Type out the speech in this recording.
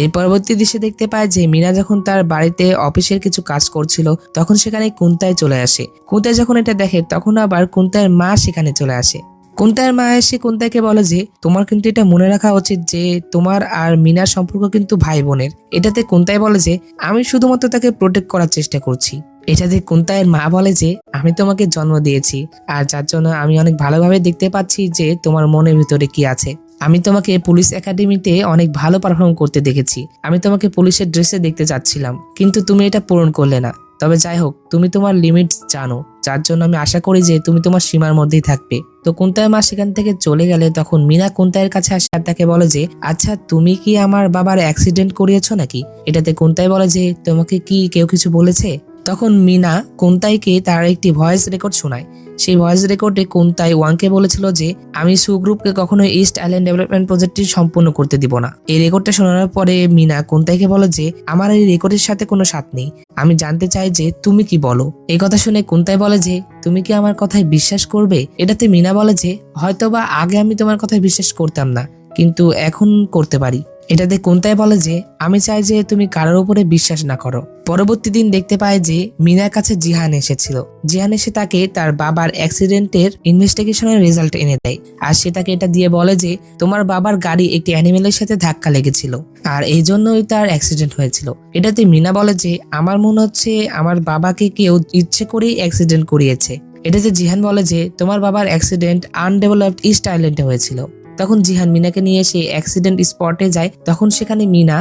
এর পরবর্তী দৃশ্যে দেখতে পায় যে মিনা যখন তার বাড়িতে অফিসের কিছু কাজ করছিল তখন সেখানে কুন্তাই চলে আসে। কুন্তাই যখন এটা দেখে তখন আবার কুন্তাইয়ের মা সেখানে চলে আসে। কুন্তাইয়ের মা এসে কুন্তাইকে বলে যে তোমার কিন্তু এটা মনে রাখা উচিত যে তোমার আর মিনার সম্পর্ক কিন্তু ভাই বোনের। এটাতে কুন্তাই বলে যে আমি শুধুমাত্র তাকে প্রোটেক্ট করার চেষ্টা করছি। এটাতে কুন্তাইয়ের মা বলে যে আমি তোমাকে জন্ম দিয়েছি আর যার জন্য আমি অনেক ভালোভাবে দেখতে পাচ্ছি যে তোমার মনের ভিতরে কি আছে। আমি তোমাকে পুলিশ একাডেমিতে অনেক ভালো পারফর্ম করতে দেখেছি। আমি তোমাকে পুলিশের ড্রেসে দেখতে চাচ্ছিলাম কিন্তু তুমি এটা পূরণ করলে না। তবে যাই হোক তুমি তোমার লিমিটস জানো, যার জন্য আমি আশা করি যে তুমি তোমার সীমার মধ্যেই থাকবে। তো কুন্তাইয়ের মা সেখান থেকে চলে গেলে তখন মিনা কুন্তাইয়ের কাছে আসে আর তাকে বলে যে আচ্ছা তুমি কি আমার বাবার অ্যাক্সিডেন্ট করিয়েছো নাকি? এটাতে কুন্তাই বলে যে তোমাকে কি কেউ কিছু বলেছে? তখন মিনা কুন্তাইকে তার একটি ভয়েস রেকর্ড শোনায়। সেই ভয়েস রেকর্ডে কুন্তাই ওয়াংকে বলেছিল যে আমি সুগ্রুপকে কখনো ইস্ট আইল্যান্ড ডেভেলপমেন্ট প্রজেক্টটি সম্পূর্ণ করতে দিব না। এই রেকর্ডটা শোনার পরে মিনা কুন্তাইকে বলে যে আমার এই রেকর্ডের সাথে কোনো সাথ নেই, আমি জানতে চাই যে তুমি কি বলো। এই কথা শুনে কুন্তাই বলে যে তুমি কি আমার কথায় বিশ্বাস করবে? এটাতে মিনা বলে যে হয়তোবা আগে আমি তোমার কথায় বিশ্বাস করতাম না কিন্তু এখন করতে পারি। এটাতে কুন্তাই বলে যে আমি চাই যে তুমি কারোর উপরে বিশ্বাস না করো। পরবর্তী দিন দেখতে পায় যে মিনার কাছে জিহান এসেছিল। জিহান এসে তাকে তার বাবার অ্যাক্সিডেন্টের ইনভেস্টিগেশনের রেজাল্ট এনে দেয় আর সে তাকে এটা দিয়ে বলে যে তোমার বাবার গাড়ি একটি অ্যানিমেলের সাথে ধাক্কা লেগেছিল আর এই জন্যই তার অ্যাক্সিডেন্ট হয়েছিল। এটাতে মিনা বলে যে আমার মনে হচ্ছে আমার বাবাকে কেউ ইচ্ছে করেই অ্যাক্সিডেন্ট করিয়েছে। এটাতে জিহান বলে যে তোমার বাবার অ্যাক্সিডেন্ট আনডেভেলপড ইস্ট আইল্যান্ডে হয়েছিল। তখন জিহান মিনাকে নিয়ে সেই অ্যাক্সিডেন্ট স্পটে যায়। তখন সেখানে মিনা